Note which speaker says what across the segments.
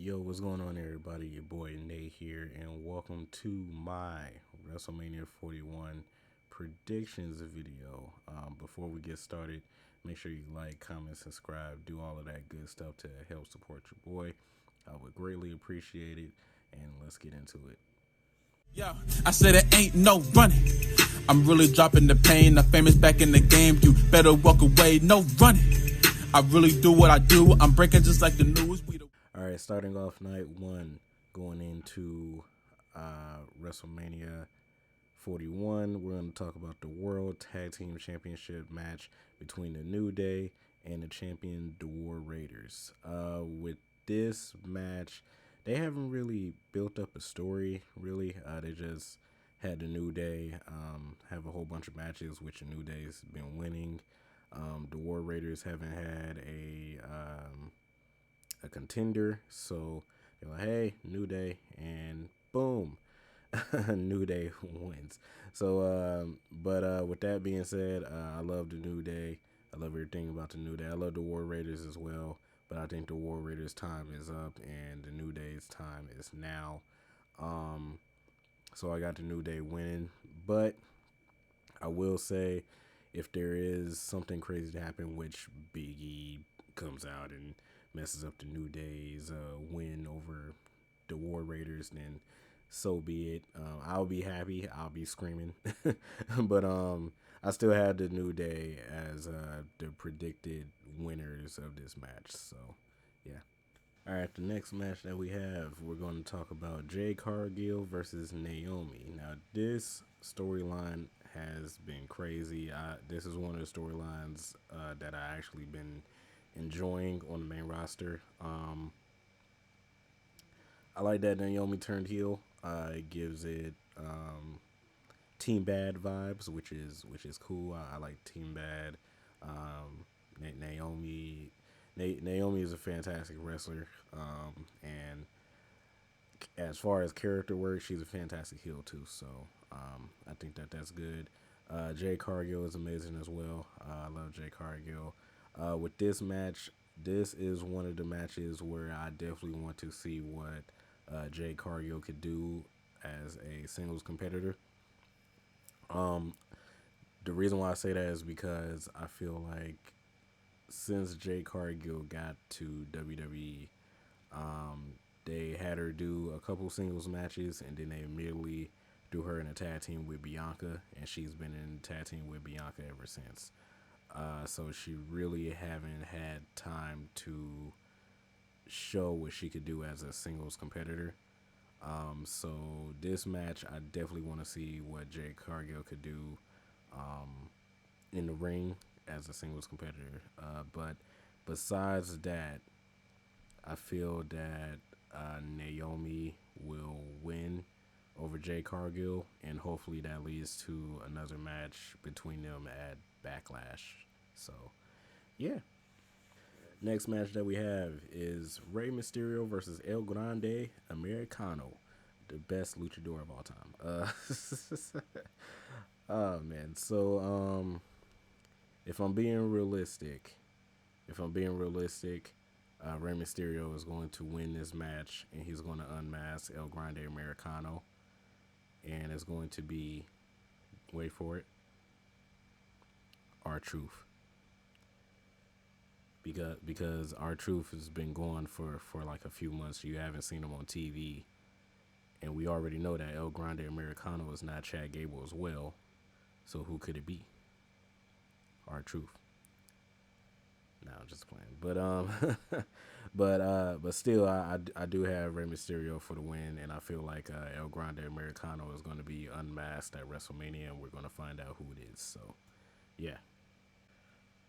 Speaker 1: Yo, what's going on, everybody? Your boy Nate here, and welcome to my WrestleMania 41 predictions video. Before we get started, make sure you like, comment, subscribe, do all of that good stuff to help support your boy. I would greatly appreciate it, and let's get into it.
Speaker 2: Yo, I said it ain't no running. I'm really dropping the pain. I'm famous back in the game. You better walk away. No running. I really do what I do. I'm breaking just like the news.
Speaker 1: All right, starting off night one, going into WrestleMania 41, we're going to talk about the World Tag Team Championship match between the New Day and the champion, the War Raiders. With this match, they haven't really built up a story, really. They just had the New Day have a whole bunch of matches, which the New Day's been winning. The War Raiders haven't had a contender, so they're like, hey, New Day, and boom, New Day wins. So, with that being said, I love the New Day. I love everything about the New Day. I love the War Raiders as well, but I think the War Raiders' time is up and the New Day's time is now. So I got the New Day winning, but I will say, if there is something crazy to happen, which Big E comes out and messes up the New Day's win over the War Raiders, then so be it. I'll be happy. I'll be screaming. But I still had the New Day as the predicted winners of this match. So, yeah. All right, the next match that we have, we're going to talk about Jade Cargill versus Naomi. Now, this storyline has been crazy. This is one of the storylines that I actually been enjoying on the main roster. I like that Naomi turned heel. It gives it Team Bad vibes, which is cool. I like Team Bad. Naomi Naomi is a fantastic wrestler, and as far as character work, she's a fantastic heel too. So I think that's good. Jay Cargill is amazing as well. I love Jay Cargill. With this match, this is one of the matches where I definitely want to see what Jay Cargill could do as a singles competitor. Um, the reason why I say that is because I feel like since Jay Cargill got to WWE, they had her do a couple singles matches, and then they immediately threw her in a tag team with Bianca, and she's been in a tag team with Bianca ever since. So she really haven't had time to show what she could do as a singles competitor. So this match, I definitely want to see what Jade Cargill could do in the ring as a singles competitor. But besides that, I feel that Naomi will win over Jade Cargill, and hopefully that leads to another match between them at Backlash. So, yeah. Next match that we have is Rey Mysterio versus El Grande Americano, the best luchador of all time. Oh man. So if I'm being realistic, Rey Mysterio is going to win this match, and he's going to unmask El Grande Americano, and it's going to be, wait for it, R-Truth. Because R-Truth has been gone for like a few months. You haven't seen him on TV, and we already know that El Grande Americano is not Chad Gable as well. So who could it be? R-Truth. No, just playing. But still, I do have Rey Mysterio for the win, and I feel like El Grande Americano is going to be unmasked at WrestleMania, and we're going to find out who it is. So, yeah.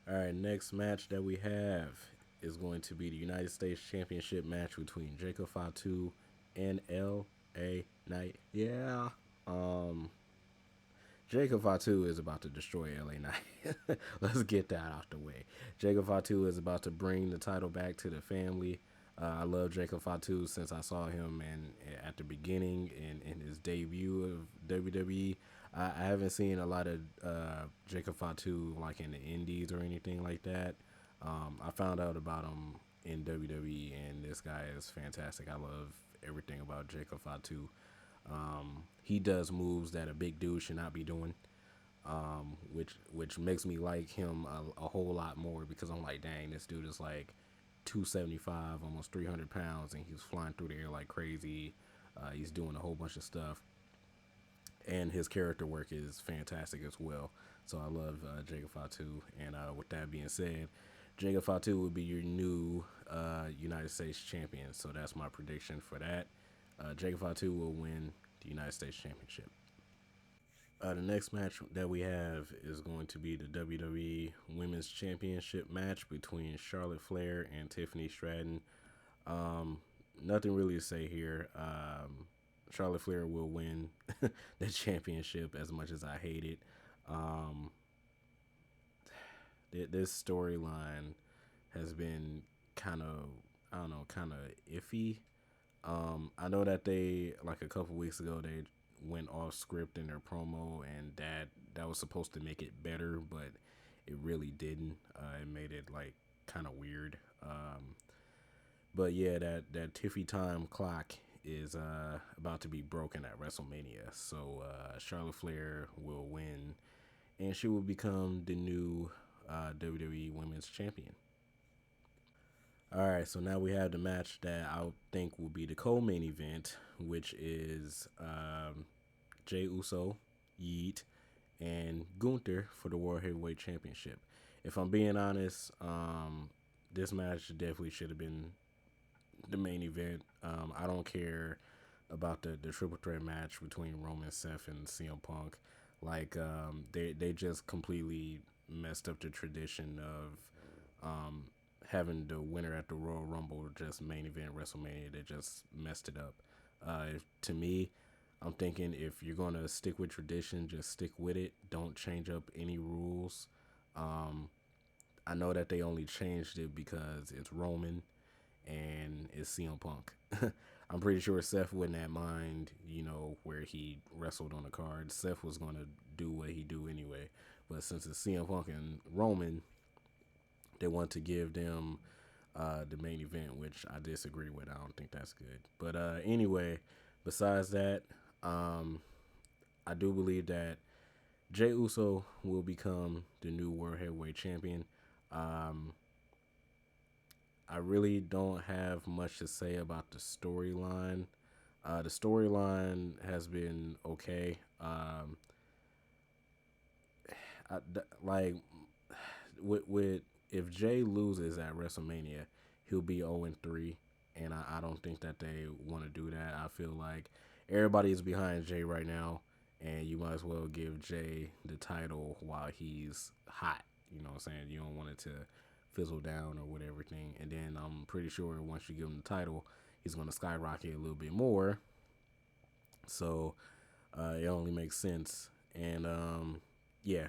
Speaker 1: All right, next match that we have is going to be the United States Championship match between Jacob Fatu and L.A. Knight. Yeah. Jacob Fatu is about to destroy LA Knight. Let's get that out the way. Jacob Fatu is about to bring the title back to the family. I love Jacob Fatu since I saw him at the beginning in his debut of WWE. I haven't seen a lot of Jacob Fatu like in the indies or anything like that. I found out about him in WWE, and this guy is fantastic. I love everything about Jacob Fatu. He does moves that a big dude should not be doing, which makes me like him a whole lot more because I'm like, dang, this dude is like 275, almost 300 pounds, and he's flying through the air like crazy. He's doing a whole bunch of stuff, and his character work is fantastic as well. So I love Jacob Fatu. And with that being said, Jacob Fatu will be your new United States champion. So that's my prediction for that. Jacob Fatu will win the United States Championship. The next match that we have is going to be the WWE Women's Championship match between Charlotte Flair and Tiffany Stratton. Um, Nothing really to say here. Charlotte Flair will win the championship as much as I hate it. Um, this storyline has been kind of, I don't know, kind of iffy. I know that they, like a couple weeks ago, they went off script in their promo, and that was supposed to make it better, but it really didn't. It made it like kind of weird. But yeah, that Tiffy time clock is about to be broken at WrestleMania. So Charlotte Flair will win, and she will become the new WWE Women's Champion. All right, so now we have the match that I think will be the co-main event, which is Jey Uso, Yeet, and Gunther for the World Heavyweight Championship. If I'm being honest, this match definitely should have been the main event. I don't care about the triple threat match between Roman, Seth, and CM Punk. Like they just completely messed up the tradition of having the winner at the Royal Rumble just main event WrestleMania. They just messed it up. To me, I'm thinking if you're gonna stick with tradition, just stick with it. Don't change up any rules. I know that they only changed it because it's Roman and it's CM Punk. I'm pretty sure Seth wouldn't have mind, where he wrestled on the card. Seth was gonna do what he do anyway. But since it's CM Punk and Roman, they want to give them the main event, which I disagree with. I don't think that's good. But anyway, besides that, I do believe that Jey Uso will become the new World Heavyweight Champion. Um, I really don't have much to say about the storyline. The storyline has been okay. Like with if Jay loses at WrestleMania, he'll be 0-3, and I don't think that they want to do that. I feel like everybody's behind Jay right now, and you might as well give Jay the title while he's hot. You know what I'm saying? You don't want it to fizzle down or whatever thing. And then I'm pretty sure once you give him the title, he's going to skyrocket a little bit more. So it only makes sense. And yeah,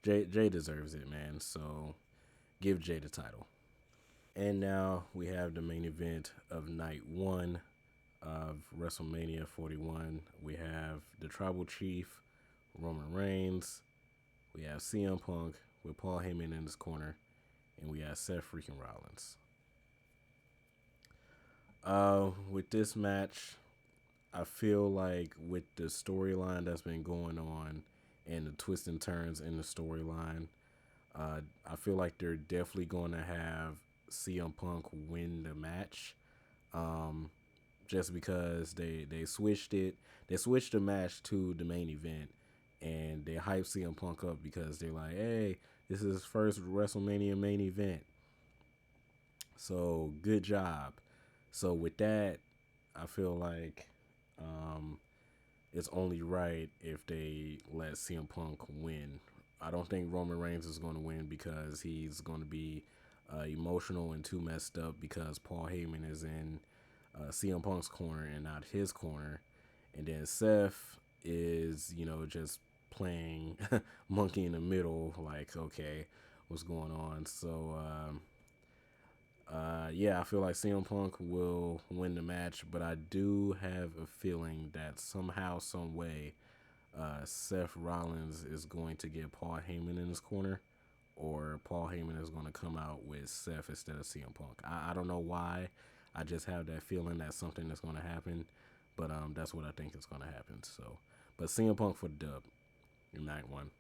Speaker 1: Jay deserves it, man. So give Jay the title. And now we have the main event of night one of WrestleMania 41. We have the Tribal Chief, Roman Reigns. We have CM Punk with Paul Heyman in his corner. And we have Seth freaking Rollins. With this match, I feel like with the storyline that's been going on and the twists and turns in the storyline, I feel like they're definitely going to have CM Punk win the match. Just because they switched it, they switched the match to the main event, and they hype CM Punk up because they're like, hey, this is his first WrestleMania main event. So good job. So with that, I feel like it's only right if they let CM Punk win. I don't think Roman Reigns is going to win because he's going to be emotional and too messed up because Paul Heyman is in CM Punk's corner and not his corner. And then Seth is, just playing monkey in the middle, like, okay, what's going on? So, yeah, I feel like CM Punk will win the match, but I do have a feeling that somehow, some way, Seth Rollins is going to get Paul Heyman in his corner, or Paul Heyman is going to come out with Seth instead of CM Punk. I don't know why. I just have that feeling that something is going to happen, but that's what I think is going to happen. So, but CM Punk for the dub in night one.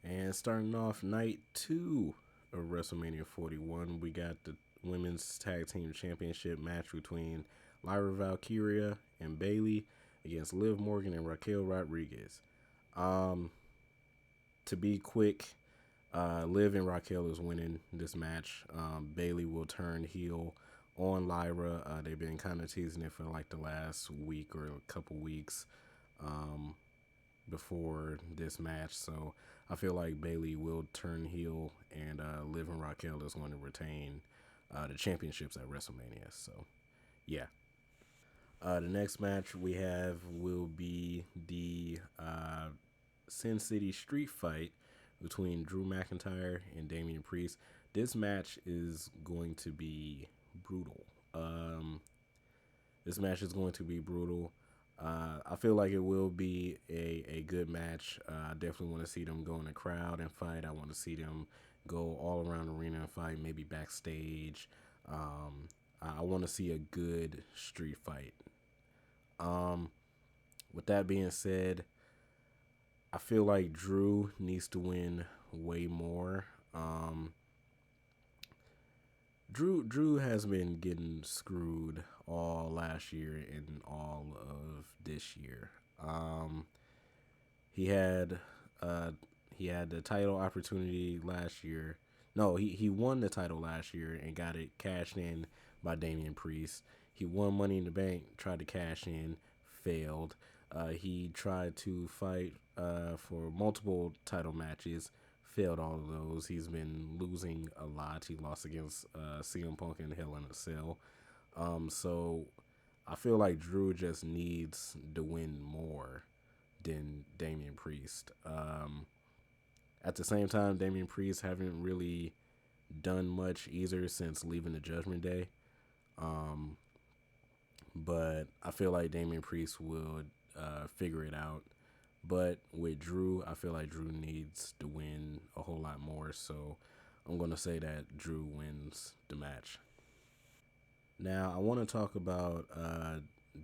Speaker 1: And starting off night two of WrestleMania 41, we got the women's tag team championship match between Lyra Valkyria and Bayley against Liv Morgan and Raquel Rodriguez. To be quick, Liv and Raquel is winning this match. Bayley will turn heel on Lyra. They've been kind of teasing it for like the last week or a couple weeks before this match. So I feel like Bayley will turn heel, and Liv and Raquel is going to retain the championships at WrestleMania. So yeah. The next match we have will be the Sin City Street Fight between Drew McIntyre and Damian Priest. This match is going to be brutal. This match is going to be brutal. I feel like it will be a good match. I definitely want to see them go in the crowd and fight. I want to see them go all around the arena and fight, maybe backstage. I want to see a good street fight. With that being said, I feel like Drew needs to win way more. Drew has been getting screwed all last year and all of this year. He had uh, he had the title opportunity last year. No, he won the title last year and got it cashed in by Damian Priest. He won Money in the Bank, tried to cash in, failed. He tried to fight for multiple title matches, failed all of those. He's been losing a lot. He lost against CM Punk in Hell in a Cell. So I feel like Drew just needs to win more than Damian Priest. At the same time, Damian Priest haven't really done much either since leaving the Judgment Day. But I feel like Damian Priest would figure it out. But with Drew, I feel like Drew needs to win a whole lot more. So I'm going to say that Drew wins the match. Now, I want to talk about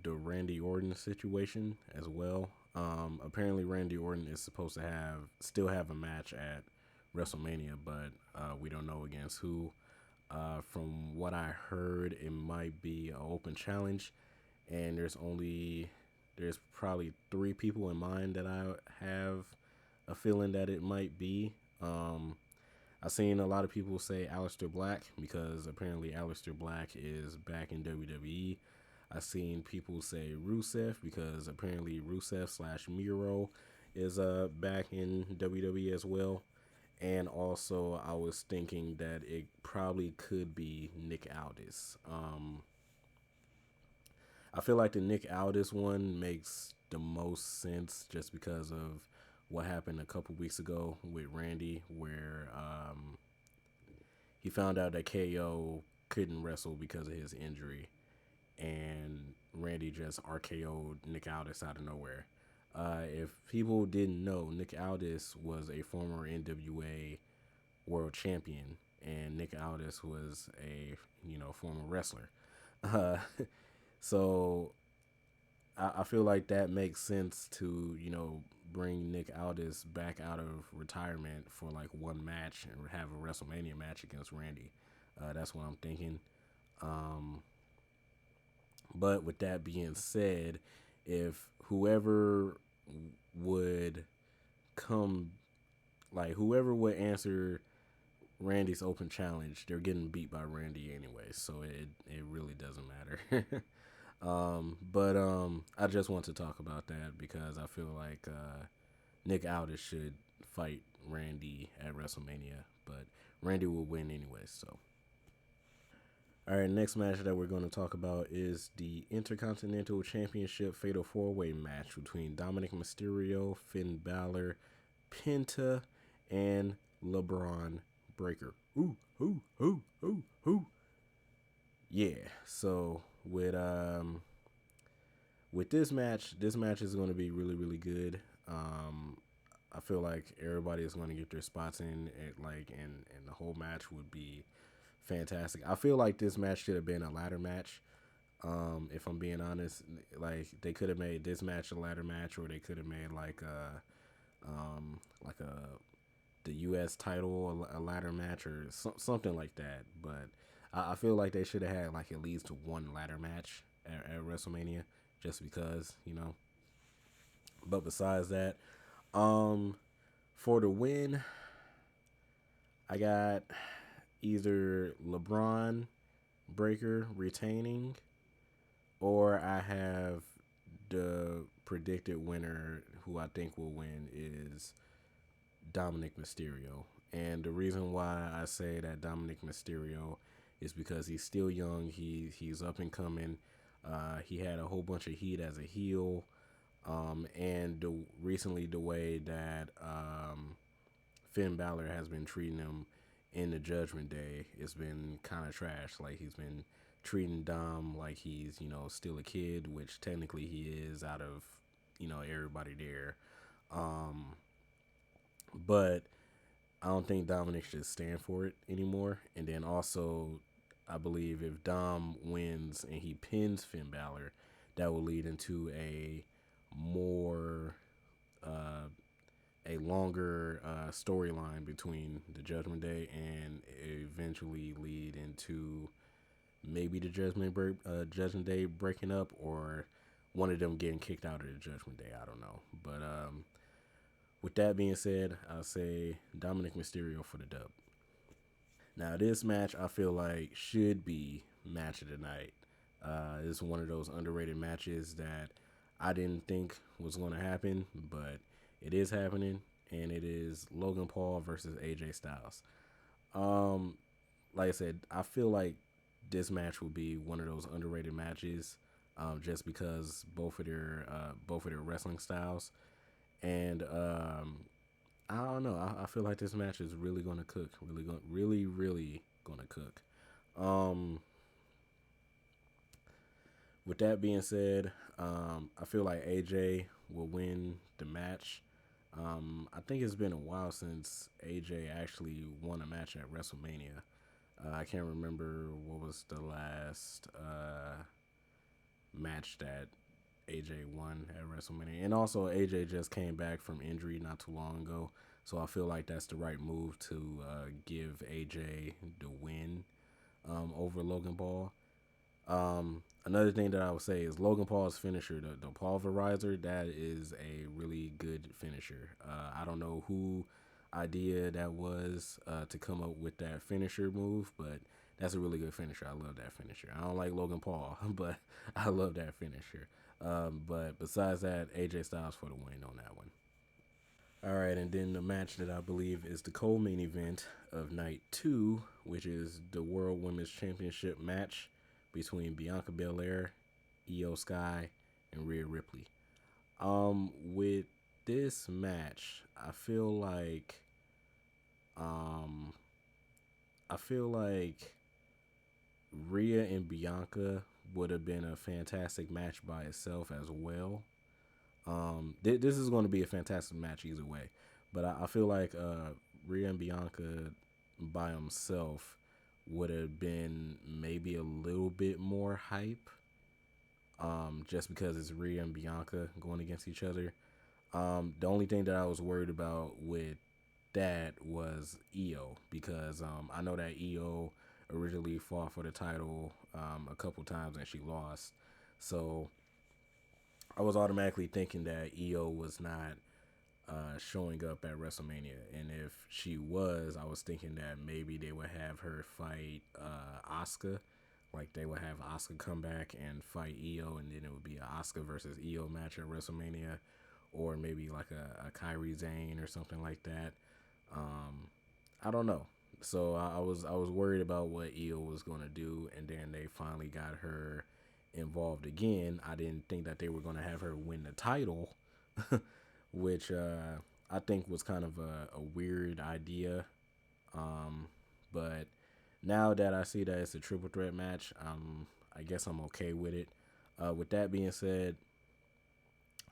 Speaker 1: the Randy Orton situation as well. Apparently, Randy Orton is supposed to still have a match at WrestleMania, but we don't know against who. From what I heard, it might be an open challenge, and there's probably 3 people in mind that I have a feeling that it might be. I've seen a lot of people say Aleister Black because apparently Aleister Black is back in WWE. I've seen people say Rusev because apparently Rusev / Miro is back in WWE as well. And also, I was thinking that it probably could be Nick Aldis. I feel like the Nick Aldis one makes the most sense just because of what happened a couple weeks ago with Randy, where he found out that KO couldn't wrestle because of his injury, and Randy just RKO'd Nick Aldis out of nowhere. If people didn't know, Nick Aldis was a former NWA world champion, and Nick Aldis was a former wrestler. Uh, so I feel like that makes sense to bring Nick Aldis back out of retirement for like one match and have a WrestleMania match against Randy. That's what I'm thinking. But with that being said, if whoever would come, like whoever would answer Randy's open challenge, they're getting beat by Randy anyway, so it really doesn't matter. But I just want to talk about that because I feel like Nick Aldis should fight Randy at WrestleMania, but Randy will win anyway. So, all right, next match that we're going to talk about is the Intercontinental Championship Fatal 4-Way match between Dominic Mysterio, Finn Balor, Penta, and LeBron Breaker. Ooh. Yeah. So with this match is going to be really really good. I feel like everybody is going to get their spots in. And the whole match would be fantastic. I feel like this match should have been a ladder match. If I'm being honest, like they could have made this match a ladder match, or they could have made like a the U.S. title a ladder match, or something like that. But I feel like they should have had like at least one ladder match at WrestleMania, just because, you know. But besides that, um, for the win, I got either LeBron Breaker retaining, or I have the predicted winner, who I think will win, is Dominic Mysterio. And the reason why I say that Dominic Mysterio is because he's still young. He's up and coming. He had a whole bunch of heat as a heel. And recently the way that Finn Balor has been treating him in the Judgment Day, it's been kind of trash. Like, he's been treating Dom like he's, you know, still a kid, which technically he is out of, you know, everybody there. Um, but I don't think Dominic should stand for it anymore. And then also, I believe if Dom wins and he pins Finn Balor, that will lead into more uh, a longer storyline between the Judgment Day, and eventually lead into maybe the Judgment Day breaking up, or one of them getting kicked out of the Judgment Day. I don't know, but with that being said, I'll say Dominic Mysterio for the dub. Now, this match I feel like should be match of the night. It's one of those underrated matches that I didn't think was going to happen, but it is happening, and it is Logan Paul versus AJ Styles. Um, like I said, I feel like this match will be one of those underrated matches, just because both of their wrestling styles, and I don't know. I feel like this match is really gonna cook. Really gonna cook. Um, with that being said, I feel like AJ will win the match. I think it's been a while since AJ actually won a match at WrestleMania. I can't remember what was the last match that AJ won at WrestleMania. And also, AJ just came back from injury not too long ago. So I feel like that's the right move to give AJ the win over Logan Paul. Another thing that I would say is Logan Paul's finisher, the Pulverizer, that is a really good finisher. I don't know who idea that was to come up with that finisher move, but that's a really good finisher. I love that finisher. I don't like Logan Paul, but I love that finisher. But besides that, AJ Styles for the win on that one. All right, and then the match that I believe is the co-main event of night two, which is the World Women's Championship match between Bianca Belair, Io Sky, and Rhea Ripley. With this match, um, I feel like Rhea and Bianca would have been a fantastic match by itself as well. This is going to be a fantastic match either way, but I feel like Rhea and Bianca by himself would have been maybe a little bit more hype. Just because it's Rhea and Bianca going against each other. The only thing that I was worried about with that was Io, because I know that Io originally fought for the title a couple times and she lost. So I was automatically thinking that Io was not showing up at WrestleMania, and if she was, I was thinking that maybe they would have her fight Asuka, like they would have Asuka come back and fight Io, and then it would be a Asuka versus Io match at WrestleMania, or maybe like a Kairi Zane or something like that. I don't know. So I was worried about what Io was gonna do, and then they finally got her involved again. I didn't think that they were gonna have her win the title, which I think was kind of a weird idea. But now that I see that it's a triple threat match, I guess I'm okay with it. With that being said,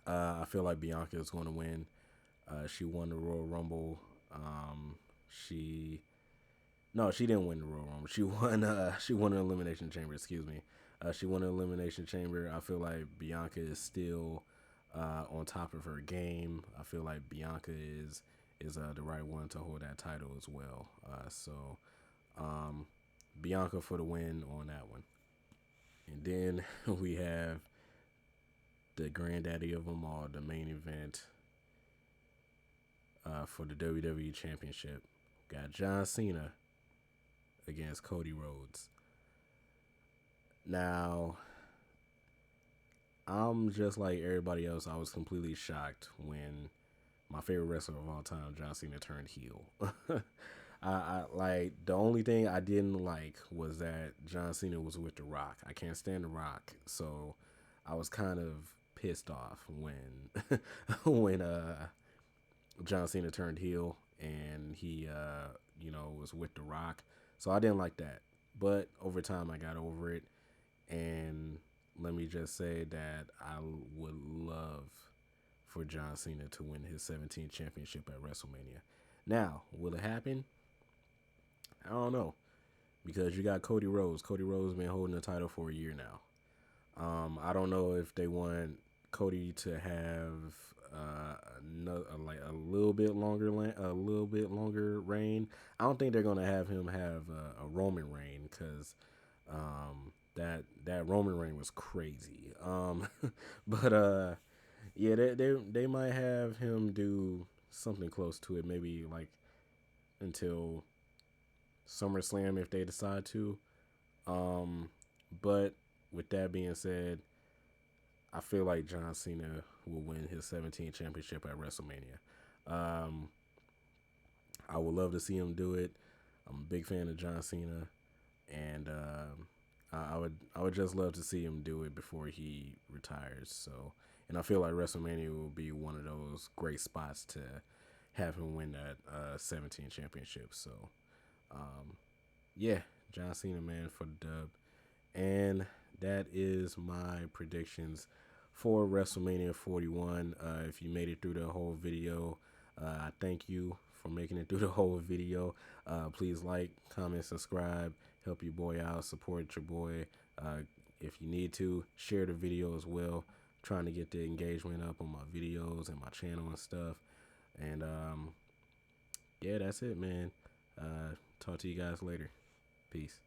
Speaker 1: I feel like Bianca is going to win. She won the Royal Rumble. She No, she didn't win the Royal Rumble. She won. She won an Elimination Chamber. Excuse me. She won an Elimination Chamber. I feel like Bianca is still on top of her game. I feel like Bianca is the right one to hold that title as well. Bianca for the win on that one. And then we have the granddaddy of them all, the main event for the WWE Championship. Got John Cena against Cody Rhodes. Now, I'm just like everybody else. I was completely shocked when my favorite wrestler of all time, John Cena, turned heel. I like the only thing I didn't like was that John Cena was with The Rock. I can't stand The Rock, so I was kind of pissed off when when John Cena turned heel and he was with The Rock. So I didn't like that. But over time I got over it, and let me just say that I would love for John Cena to win his 17th championship at WrestleMania. Now, will it happen? I don't know, because you got Cody Rhodes. Cody Rhodes been holding the title for a year now. I don't know if they want Cody to have like a little bit longer reign. I don't think they're gonna have him have a Roman reign, because that Roman reign was crazy. But yeah, they might have him do something close to it, maybe like until SummerSlam if they decide to. But with that being said, I feel like John Cena will win his 17th championship at WrestleMania. Um, I would love to see him do it. I'm a big fan of John Cena, and I would just love to see him do it before he retires. So, and I feel like WrestleMania will be one of those great spots to have him win that 17 championship. So, yeah, John Cena, man, for the dub. And that is my predictions for WrestleMania 41. If you made it through the whole video, I thank you for making it through the whole video. Please like, comment, subscribe, help your boy out, support your boy. If you need to, share the video as well. Trying to get the engagement up on my videos and my channel and stuff. And yeah, that's it, man. Talk to you guys later. Peace.